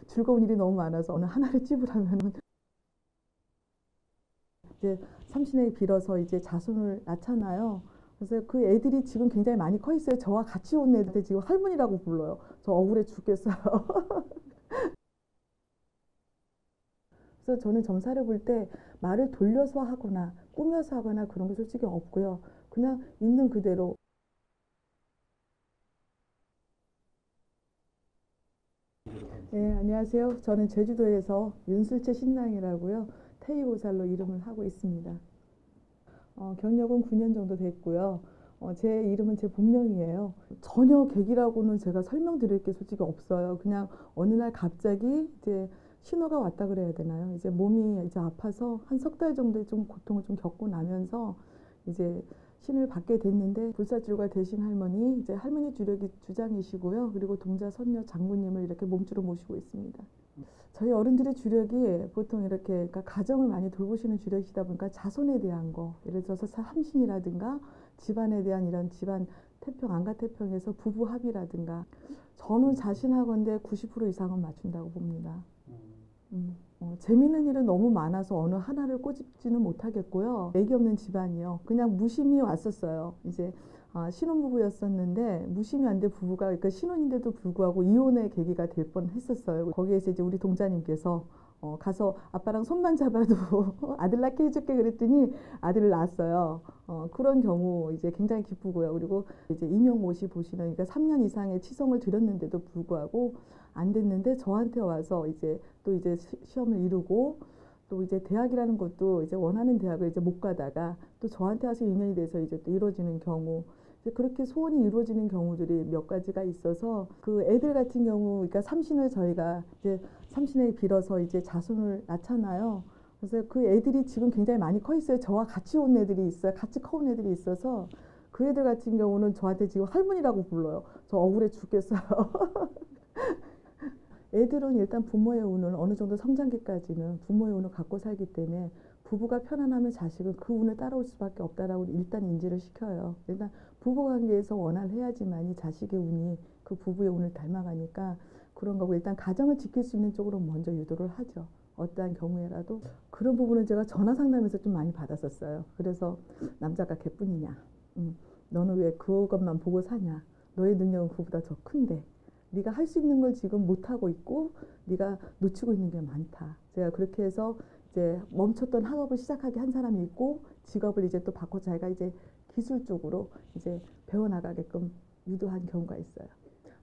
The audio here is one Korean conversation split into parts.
즐거운 일이 너무 많아서 어느 하나를 찝으라면 이제 삼신에 빌어서 이제 자손을 낳잖아요. 그래서 그 애들이 지금 굉장히 많이 커 있어요. 저와 같이 온 애들 지금 할머니라고 불러요. 저 억울해 죽겠어요. 그래서 저는 점사를 볼 때 말을 돌려서 하거나 꾸며서 하거나 그런 게 솔직히 없고요. 그냥 있는 그대로. 네, 안녕하세요. 저는 제주도에서 윤술채 신랑이라고요. 태의보살로 이름을 하고 있습니다. 경력은 9년 정도 됐고요. 제 이름은 제 본명이에요. 전혀 계기라고는 제가 설명드릴 게 솔직히 없어요. 그냥 어느 날 갑자기 이제 신호가 왔다 그래야 되나요? 이제 몸이 이제 아파서 한 석 달 정도의 좀 고통을 좀 겪고 나면서 이제 신을 받게 됐는데 불사질과 되신 할머니, 이제 할머니 주력이 주장이시고요. 그리고 동자 선녀 장모님을 이렇게 몸주로 모시고 있습니다. 저희 어른들의 주력이 보통 이렇게 그러니까 가정을 많이 돌보시는 주력이다 보니까 자손에 대한 거, 예를 들어서 삼신이라든가 집안에 대한 이런 집안 태평, 안가 태평에서 부부 합의라든가 저는 자신하건대 90% 이상은 맞춘다고 봅니다. 재밌는 일은 너무 많아서 어느 하나를 꼬집지는 못하겠고요. 애기 없는 집안이요. 그냥 무심히 왔었어요. 이제 신혼부부였었는데 무심히 안 돼 부부가 그러니까 신혼인데도 불구하고 이혼의 계기가 될 뻔했었어요. 거기에서 이제 우리 동자님께서 가서 아빠랑 손만 잡아도 아들 낳게 해줄게 그랬더니 아들을 낳았어요. 그런 경우 이제 굉장히 기쁘고요. 그리고 이제 임용모시 보시는 그러니까 3년 이상의 치성을 드렸는데도 불구하고 안 됐는데 저한테 와서 이제 또 이제 시험을 이루고 또 이제 대학이라는 것도 이제 원하는 대학을 이제 못 가다가 또 저한테 와서 인연이 돼서 이제 또 이루어지는 경우 이제 그렇게 소원이 이루어지는 경우들이 몇 가지가 있어서 그 애들 같은 경우 그러니까 삼신을 저희가 이제 삼신에 빌어서 이제 자손을 낳잖아요. 그래서 그 애들이 지금 굉장히 많이 커 있어요. 저와 같이 온 애들이 있어요. 같이 커온 애들이 있어서 그 애들 같은 경우는 저한테 지금 할머니라고 불러요. 저 억울해 죽겠어요. 애들은 일단 부모의 운을 어느 정도 성장기까지는 부모의 운을 갖고 살기 때문에 부부가 편안하면 자식은 그 운을 따라올 수밖에 없다라고 일단 인지를 시켜요. 일단 부부관계에서 원활 해야지만이 자식의 운이 그 부부의 운을 닮아가니까 그런 거고 일단 가정을 지킬 수 있는 쪽으로 먼저 유도를 하죠. 어떠한 경우에라도 그런 부분은 제가 전화 상담에서 좀 많이 받았었어요. 그래서 남자가 개뿐이냐? 너는 왜 그것만 보고 사냐? 너의 능력은 그보다 더 큰데. 네가 할 수 있는 걸 지금 못하고 있고 네가 놓치고 있는 게 많다. 제가 그렇게 해서 이제 멈췄던 학업을 시작하게 한 사람이 있고 직업을 이제 또 바꿔 자기가 이제 기술 쪽으로 이제 배워나가게끔 유도한 경우가 있어요.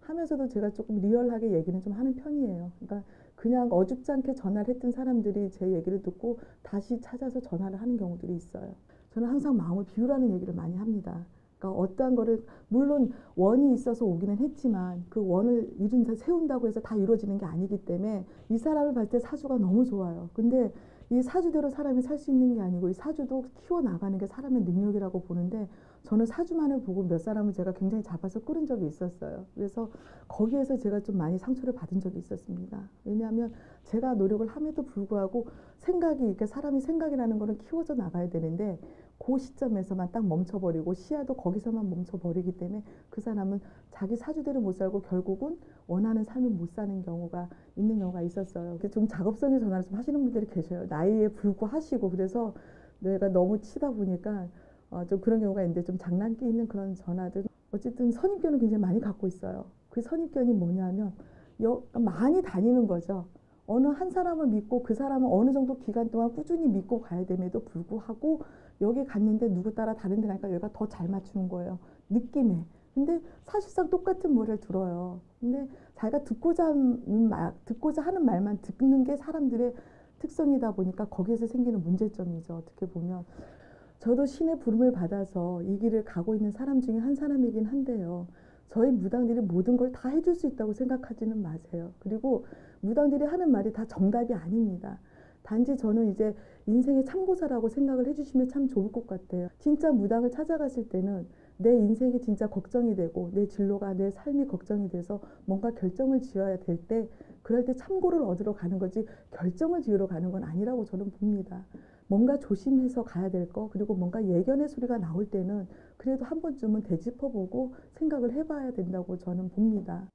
하면서도 제가 조금 리얼하게 얘기는 좀 하는 편이에요. 그러니까 그냥 어줍지 않게 전화를 했던 사람들이 제 얘기를 듣고 다시 찾아서 전화를 하는 경우들이 있어요. 저는 항상 마음을 비우라는 얘기를 많이 합니다. 그러니까 어떠한 거를 물론 원이 있어서 오기는 했지만 그 원을 세운다고 해서 다 이루어지는 게 아니기 때문에 이 사람을 봤을 때 사주가 너무 좋아요. 근데 이 사주대로 사람이 살 수 있는 게 아니고 이 사주도 키워나가는 게 사람의 능력이라고 보는데 저는 사주만을 보고 몇 사람을 제가 굉장히 잡아서 끌은 적이 있었어요. 그래서 거기에서 제가 좀 많이 상처를 받은 적이 있었습니다. 왜냐하면 제가 노력을 함에도 불구하고 생각이 이렇게 사람이 생각이라는 거는 키워져 나가야 되는데 그 시점에서만 딱 멈춰버리고 시야도 거기서만 멈춰버리기 때문에 그 사람은 자기 사주대로 못 살고 결국은 원하는 삶을 못 사는 경우가 있는 경우가 있었어요. 좀 작업성의 전화를 좀 하시는 분들이 계셔요. 나이에 불구하시고 그래서 내가 너무 치다 보니까 좀 그런 경우가 있는데 좀 장난기 있는 그런 전화들 어쨌든 선입견을 굉장히 많이 갖고 있어요. 그 선입견이 뭐냐면 많이 다니는 거죠. 어느 한 사람을 믿고 그 사람은 어느 정도 기간 동안 꾸준히 믿고 가야 됨에도 불구하고 여기 갔는데 누구 따라 다른 데 가니까 얘가 더 잘 맞추는 거예요. 느낌에. 근데 사실상 똑같은 말을 들어요. 근데 자기가 듣고자 하는 말만 듣는 게 사람들의 특성이다 보니까 거기에서 생기는 문제점이죠. 어떻게 보면. 저도 신의 부름을 받아서 이 길을 가고 있는 사람 중에 한 사람이긴 한데요. 저희 무당들이 모든 걸 다 해줄 수 있다고 생각하지는 마세요. 그리고 무당들이 하는 말이 다 정답이 아닙니다. 단지 저는 이제 인생의 참고사라고 생각을 해주시면 참 좋을 것 같아요. 진짜 무당을 찾아갔을 때는 내 인생이 진짜 걱정이 되고 내 진로가 내 삶이 걱정이 돼서 뭔가 결정을 지어야 될 때 그럴 때 참고를 얻으러 가는 거지 결정을 지으러 가는 건 아니라고 저는 봅니다. 뭔가 조심해서 가야 될 거 그리고 뭔가 예견의 소리가 나올 때는 그래도 한 번쯤은 되짚어보고 생각을 해봐야 된다고 저는 봅니다.